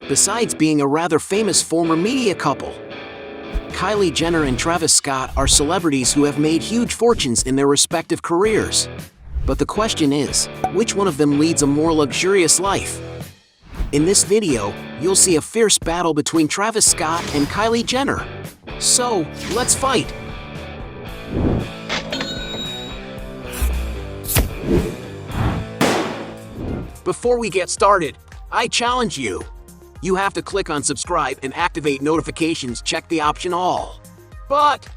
besides being a rather famous former media couple. Kylie Jenner and Travis Scott are celebrities who have made huge fortunes in their respective careers. But the question is, which one of them leads a more luxurious life? In this video, you'll see a fierce battle between Travis Scott and Kylie Jenner. So, let's fight! Before we get started, I challenge you. You have to click on subscribe and activate notifications, check the option all. But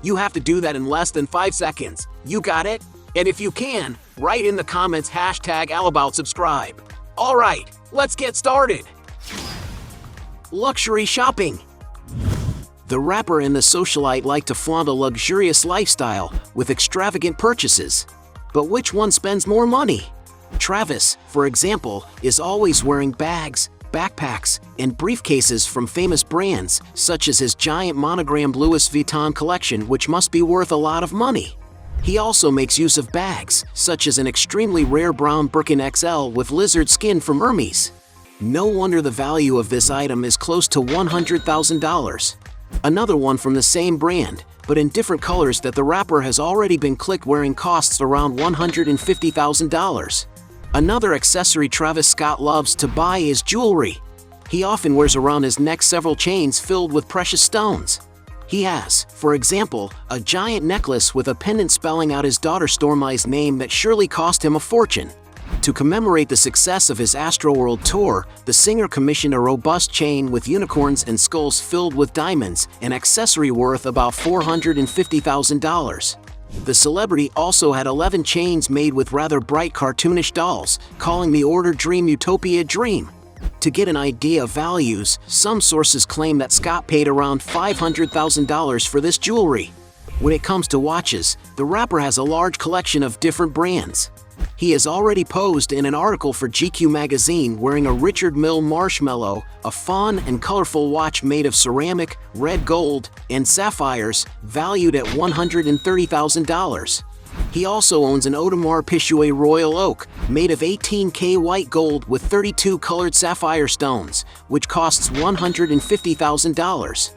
you have to do that in less than 5 seconds. You got it? And if you can, write in the comments #AllAboutSubscribe. Alright, let's get started. Luxury shopping. The rapper and the socialite like to flaunt a luxurious lifestyle with extravagant purchases. But which one spends more money? Travis, for example, is always wearing bags, backpacks, and briefcases from famous brands, such as his giant monogrammed Louis Vuitton collection, which must be worth a lot of money. He also makes use of bags, such as an extremely rare brown Birkin XL with lizard skin from Hermes. No wonder the value of this item is close to $100,000. Another one from the same brand, but in different colors that the rapper has already been clicked wearing costs around $150,000. Another accessory Travis Scott loves to buy is jewelry. He often wears around his neck several chains filled with precious stones. He has, for example, a giant necklace with a pendant spelling out his daughter Stormi's name that surely cost him a fortune. To commemorate the success of his Astroworld tour, the singer commissioned a robust chain with unicorns and skulls filled with diamonds, an accessory worth about $450,000. The celebrity also had 11 chains made with rather bright cartoonish dolls, calling the order Dream Utopia Dream. To get an idea of values, some sources claim that Scott paid around $500,000 for this jewelry. When it comes to watches, the rapper has a large collection of different brands. He has already posed in an article for GQ magazine wearing a Richard Mille Marshmallow, a fun and colorful watch made of ceramic, red gold, and sapphires, valued at $130,000. He also owns an Audemars Piguet Royal Oak, made of 18K white gold with 32 colored sapphire stones, which costs $150,000.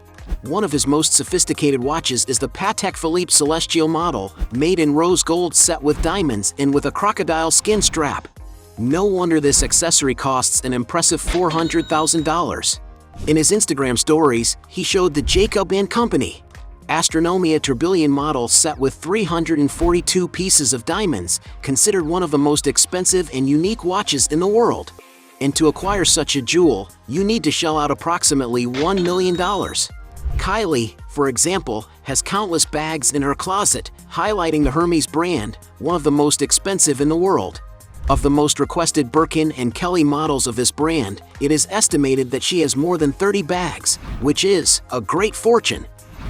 One of his most sophisticated watches is the Patek Philippe Celestial model, made in rose gold set with diamonds and with a crocodile skin strap. No wonder this accessory costs an impressive $400,000. In his Instagram stories, he showed the Jacob & Company Astronomia Tourbillon model set with 342 pieces of diamonds, considered one of the most expensive and unique watches in the world. And to acquire such a jewel, you need to shell out approximately $1 million. Kylie, for example, has countless bags in her closet, highlighting the Hermes brand, one of the most expensive in the world. Of the most requested Birkin and Kelly models of this brand, it is estimated that she has more than 30 bags, which is a great fortune.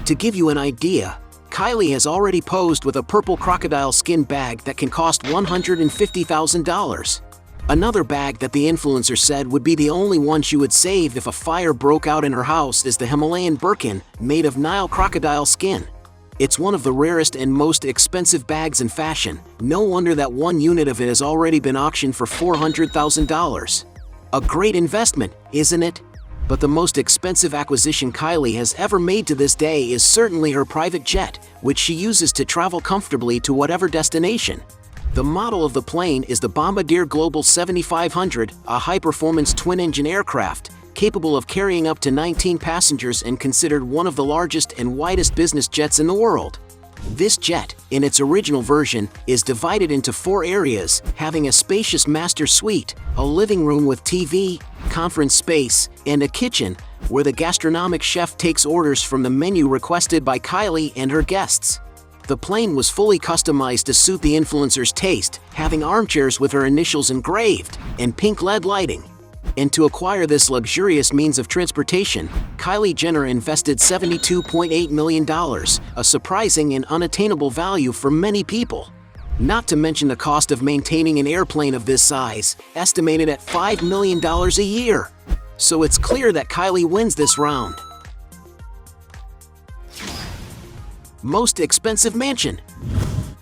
To give you an idea, Kylie has already posed with a purple crocodile skin bag that can cost $150,000. Another bag that the influencer said would be the only one she would save if a fire broke out in her house is the Himalayan Birkin, made of Nile crocodile skin. It's one of the rarest and most expensive bags in fashion. No wonder that one unit of it has already been auctioned for $400,000. A great investment, isn't it? But the most expensive acquisition Kylie has ever made to this day is certainly her private jet, which she uses to travel comfortably to whatever destination. The model of the plane is the Bombardier Global 7500, a high-performance twin-engine aircraft, capable of carrying up to 19 passengers and considered one of the largest and widest business jets in the world. This jet, in its original version, is divided into 4 areas, having a spacious master suite, a living room with TV, conference space, and a kitchen, where the gastronomic chef takes orders from the menu requested by Kylie and her guests. The plane was fully customized to suit the influencer's taste, having armchairs with her initials engraved, and pink LED lighting. And to acquire this luxurious means of transportation, Kylie Jenner invested $72.8 million, a surprising and unattainable value for many people. Not to mention the cost of maintaining an airplane of this size, estimated at $5 million a year. So it's clear that Kylie wins this round. Most expensive mansion.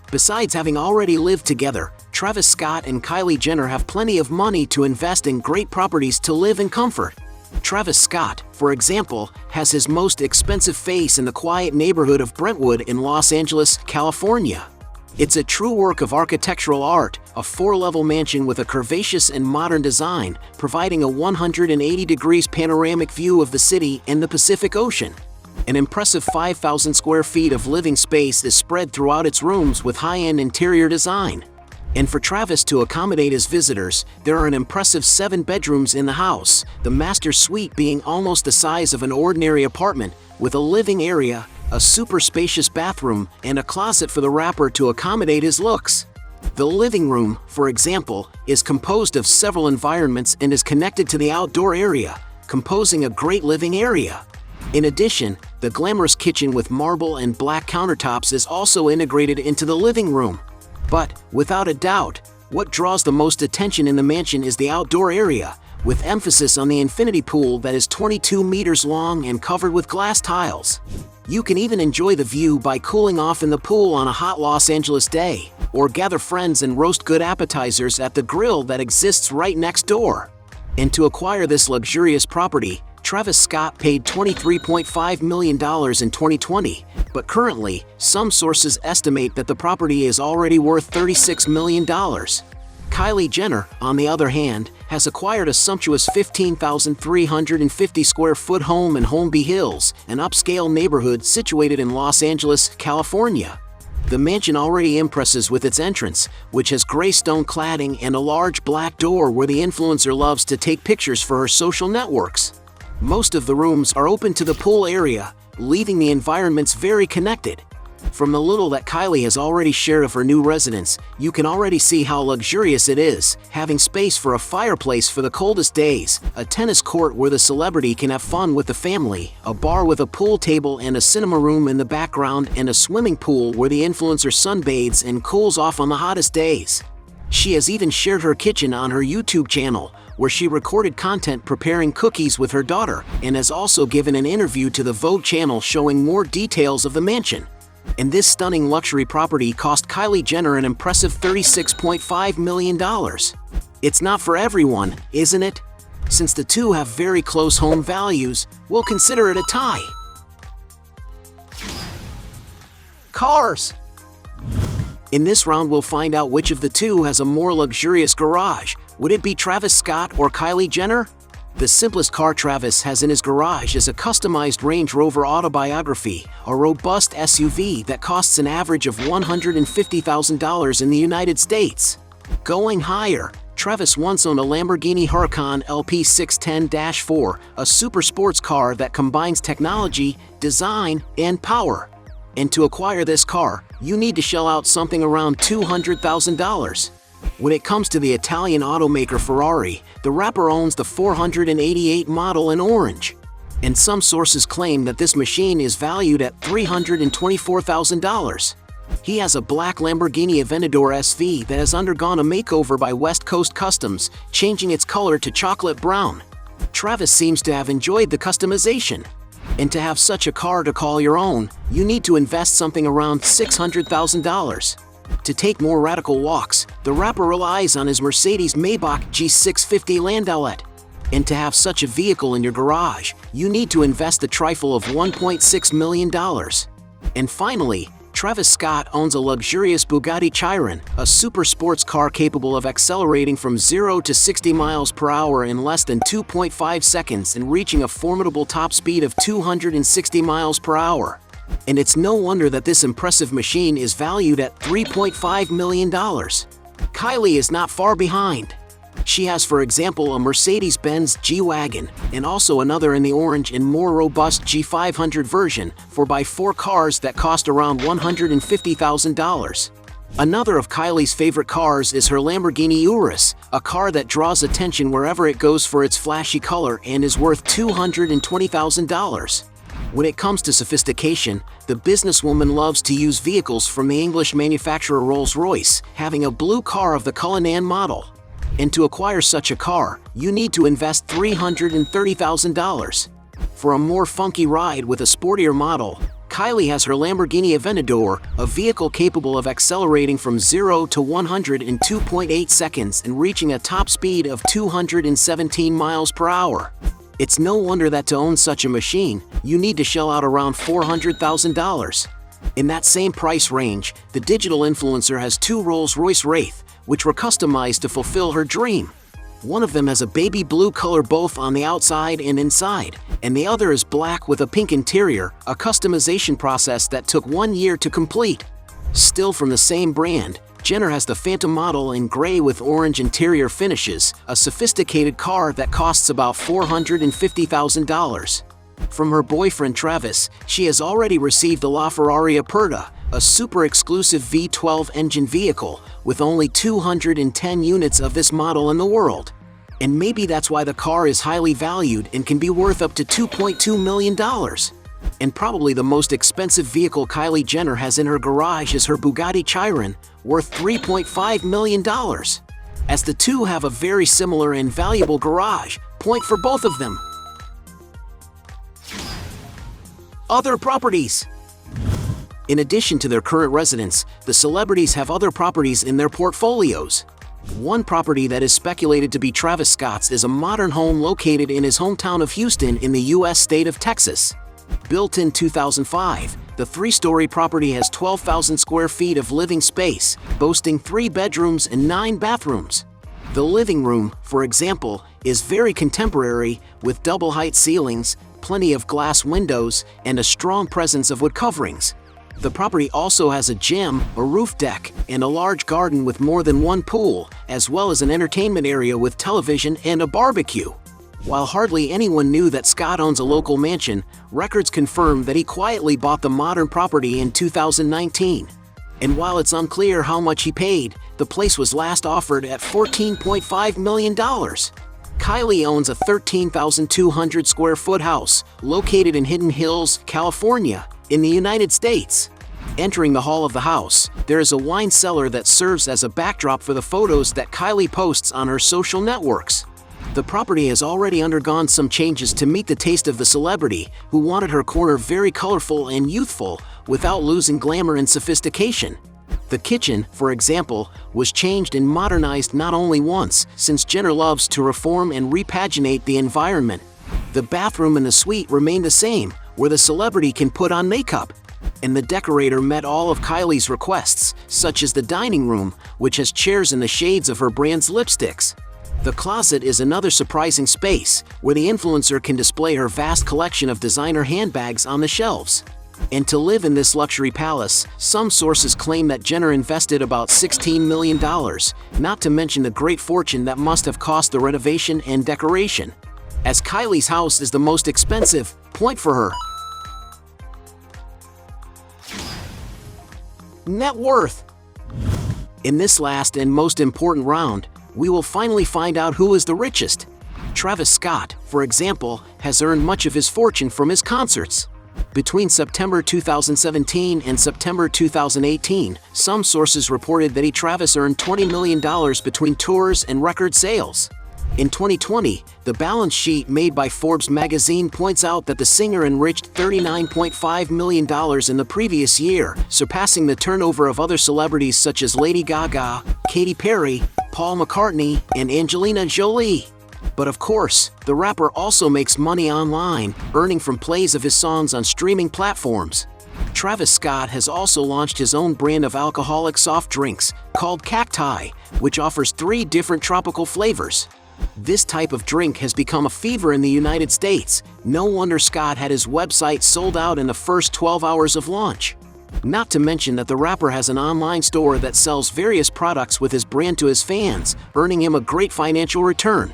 Besides having already lived together, Travis Scott and Kylie Jenner have plenty of money to invest in great properties to live in comfort. Travis Scott, for example, has his most expensive face in the quiet neighborhood of Brentwood in Los Angeles, California. It's a true work of architectural art, a 4-level mansion with a curvaceous and modern design, providing a 180 degrees panoramic view of the city and the Pacific Ocean. An impressive 5,000 square feet of living space is spread throughout its rooms with high-end interior design. And for Travis to accommodate his visitors, there are an impressive 7 bedrooms in the house, the master suite being almost the size of an ordinary apartment, with a living area, a super spacious bathroom, and a closet for the rapper to accommodate his looks. The living room, for example, is composed of several environments and is connected to the outdoor area, composing a great living area. In addition, the glamorous kitchen with marble and black countertops is also integrated into the living room. But, without a doubt, what draws the most attention in the mansion is the outdoor area, with emphasis on the infinity pool that is 22 meters long and covered with glass tiles. You can even enjoy the view by cooling off in the pool on a hot Los Angeles day, or gather friends and roast good appetizers at the grill that exists right next door. And to acquire this luxurious property, Travis Scott paid $23.5 million in 2020, but currently, some sources estimate that the property is already worth $36 million. Kylie Jenner, on the other hand, has acquired a sumptuous 15,350 square foot home in Holmby Hills, an upscale neighborhood situated in Los Angeles, California. The mansion already impresses with its entrance, which has gray stone cladding and a large black door where the influencer loves to take pictures for her social networks. Most of the rooms are open to the pool area, leaving the environments very connected. From the little that Kylie has already shared of her new residence, you can already see how luxurious it is, having space for a fireplace for the coldest days, a tennis court where the celebrity can have fun with the family, a bar with a pool table and a cinema room in the background, and a swimming pool where the influencer sunbathes and cools off on the hottest days. She has even shared her kitchen on her YouTube channel, where she recorded content preparing cookies with her daughter, and has also given an interview to the Vogue channel showing more details of the mansion. And this stunning luxury property cost Kylie Jenner an impressive $36.5 million. It's not for everyone, isn't it? Since the two have very close home values, we'll consider it a tie. Cars. In this round, we'll find out which of the two has a more luxurious garage. Would it be Travis Scott or Kylie Jenner? The simplest car Travis has in his garage is a customized Range Rover Autobiography, a robust SUV that costs an average of $150,000 in the United States. Going higher, Travis once owned a Lamborghini Huracan LP 610-4, a super sports car that combines technology, design, and power. And to acquire this car, you need to shell out something around $200,000. When it comes to the Italian automaker Ferrari, the rapper owns the 488 model in orange. And some sources claim that this machine is valued at $324,000. He has a black Lamborghini Aventador SV that has undergone a makeover by West Coast Customs, changing its color to chocolate brown. Travis seems to have enjoyed the customization. And to have such a car to call your own, you need to invest something around $600,000. To take more radical walks, the rapper relies on his Mercedes-Maybach G650 Landaulet. And to have such a vehicle in your garage, you need to invest a trifle of $1.6 million. And finally, Travis Scott owns a luxurious Bugatti Chiron, a super sports car capable of accelerating from 0 to 60 miles per hour in less than 2.5 seconds and reaching a formidable top speed of 260 miles per hour. And it's no wonder that this impressive machine is valued at $3.5 million. Kylie is not far behind. She has, for example, a Mercedes-Benz G-Wagon, and also another in the orange and more robust G500 version, for by 4 cars that cost around $150,000. Another of Kylie's favorite cars is her Lamborghini Urus, a car that draws attention wherever it goes for its flashy color and is worth $220,000. When it comes to sophistication, the businesswoman loves to use vehicles from the English manufacturer Rolls-Royce, having a blue car of the Cullinan model. And to acquire such a car, you need to invest $330,000. For a more funky ride with a sportier model, Kylie has her Lamborghini Aventador, a vehicle capable of accelerating from 0 to 100 in 2.8 seconds and reaching a top speed of 217 miles per hour. It's no wonder that to own such a machine, you need to shell out around $400,000. In that same price range, the digital influencer has two Rolls-Royce Wraith, which were customized to fulfill her dream. One of them has a baby blue color both on the outside and inside, and the other is black with a pink interior, a customization process that took 1 year to complete. Still from the same brand, Jenner has the Phantom model in gray with orange interior finishes, a sophisticated car that costs about $450,000. From her boyfriend Travis, she has already received the LaFerrari Aperta, a super exclusive V12 engine vehicle with only 210 units of this model in the world. And maybe that's why the car is highly valued and can be worth up to $2.2 million. And probably the most expensive vehicle Kylie Jenner has in her garage is her Bugatti Chiron, worth $3.5 million. As the two have a very similar and valuable garage, point for both of them. Other properties. In addition to their current residence, the celebrities have other properties in their portfolios. One property that is speculated to be Travis Scott's is a modern home located in his hometown of Houston in the U.S. state of Texas. Built in 2005, the three-story property has 12,000 square feet of living space, boasting 3 bedrooms and 9 bathrooms. The living room, for example, is very contemporary, with double-height ceilings, plenty of glass windows, and a strong presence of wood coverings. The property also has a gym, a roof deck, and a large garden with more than one pool, as well as an entertainment area with television and a barbecue. While hardly anyone knew that Scott owns a local mansion, records confirm that he quietly bought the modern property in 2019. And while it's unclear how much he paid, the place was last offered at $14.5 million. Kylie owns a 13,200 square foot house located in Hidden Hills, California, in the United States. Entering the hall of the house, there is a wine cellar that serves as a backdrop for the photos that Kylie posts on her social networks. The property has already undergone some changes to meet the taste of the celebrity, who wanted her corner very colorful and youthful without losing glamour and sophistication. The kitchen, for example, was changed and modernized not only once, since Jenner loves to reform and repaginate the environment. The bathroom and the suite remain the same, where the celebrity can put on makeup. And the decorator met all of Kylie's requests, such as the dining room, which has chairs in the shades of her brand's lipsticks. The closet is another surprising space, where the influencer can display her vast collection of designer handbags on the shelves. And to live in this luxury palace, some sources claim that Jenner invested about $16 million, not to mention the great fortune that must have cost the renovation and decoration. As Kylie's house is the most expensive, point for her. Net worth. In this last and most important round, we will finally find out who is the richest. Travis Scott, for example, has earned much of his fortune from his concerts. Between September 2017 and September 2018, some sources reported that Travis earned $20 million between tours and record sales. In 2020, the balance sheet made by Forbes magazine points out that the singer enriched $39.5 million in the previous year, surpassing the turnover of other celebrities such as Lady Gaga, Katy Perry, Paul McCartney, and Angelina Jolie. But of course, the rapper also makes money online, earning from plays of his songs on streaming platforms. Travis Scott has also launched his own brand of alcoholic soft drinks, called Cacti, which offers 3 different tropical flavors. This type of drink has become a fever in the United States. No wonder Scott had his website sold out in the first 12 hours of launch. Not to mention that the rapper has an online store that sells various products with his brand to his fans, earning him a great financial return.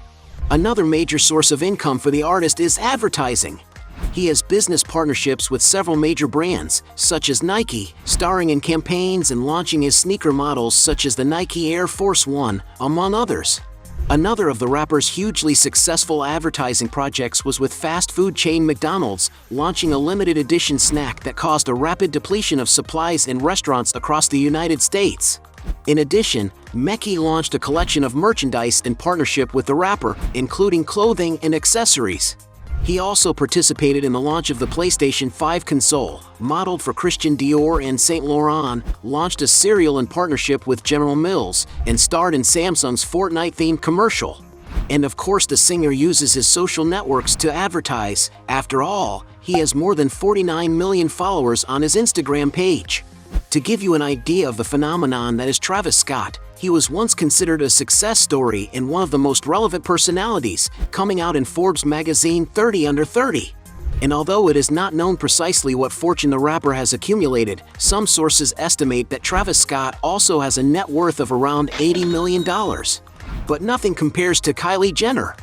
Another major source of income for the artist is advertising. He has business partnerships with several major brands, such as Nike, starring in campaigns and launching his sneaker models such as the Nike Air Force One, among others. Another of the rapper's hugely successful advertising projects was with fast food chain McDonald's, launching a limited edition snack that caused a rapid depletion of supplies in restaurants across the United States. In addition, Meki launched a collection of merchandise in partnership with the rapper, including clothing and accessories. He also participated in the launch of the PlayStation 5 console, modeled for Christian Dior and Saint Laurent, launched a cereal in partnership with General Mills, and starred in Samsung's Fortnite-themed commercial. And of course the singer uses his social networks to advertise. After all, he has more than 49 million followers on his Instagram page. To give you an idea of the phenomenon that is Travis Scott, he was once considered a success story and one of the most relevant personalities, coming out in Forbes magazine 30 Under 30. And although it is not known precisely what fortune the rapper has accumulated, some sources estimate that Travis Scott also has a net worth of around $80 million. But nothing compares to Kylie Jenner.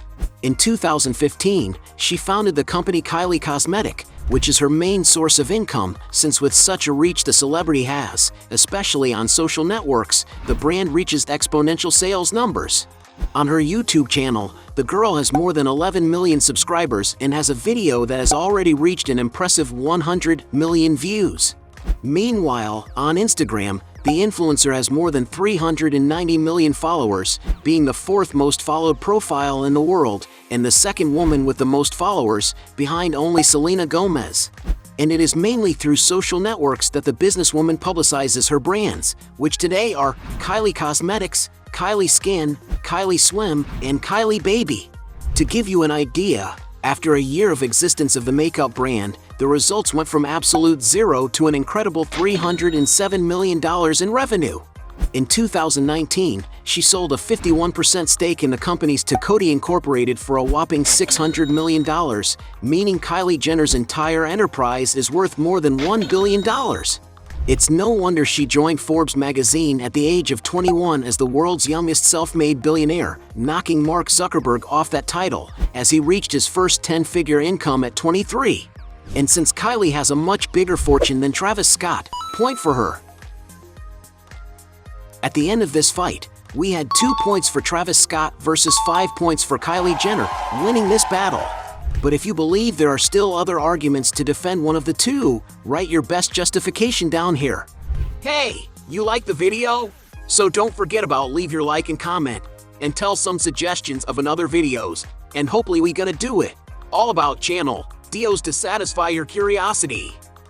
In 2015, she founded the company Kylie Cosmetic, which is her main source of income, since with such a reach the celebrity has, especially on social networks, the brand reaches exponential sales numbers. On her YouTube channel, the girl has more than 11 million subscribers and has a video that has already reached an impressive 100 million views. Meanwhile, on Instagram, the influencer has more than 390 million followers, being the fourth most followed profile in the world and the second woman with the most followers, behind only Selena Gomez. And it is mainly through social networks that the businesswoman publicizes her brands, which today are Kylie Cosmetics, Kylie Skin, Kylie Swim, and Kylie Baby. To give you an idea, after a year of existence of the makeup brand, the results went from absolute zero to an incredible $307 million in revenue. In 2019, she sold a 51% stake in the companies to Coty Incorporated for a whopping $600 million, meaning Kylie Jenner's entire enterprise is worth more than $1 billion. It's no wonder she joined Forbes magazine at the age of 21 as the world's youngest self-made billionaire, knocking Mark Zuckerberg off that title, as he reached his first 10-figure income at 23. And since Kylie has a much bigger fortune than Travis Scott, point for her. At the end of this fight, we had 2 points for Travis Scott versus 5 points for Kylie Jenner, winning this battle. But if you believe there are still other arguments to defend one of the two, write your best justification down here. Hey, you like the video? So don't forget about leave your like and comment, and tell some suggestions of another videos, and hopefully we gonna do it. All about channel Dios to satisfy your curiosity.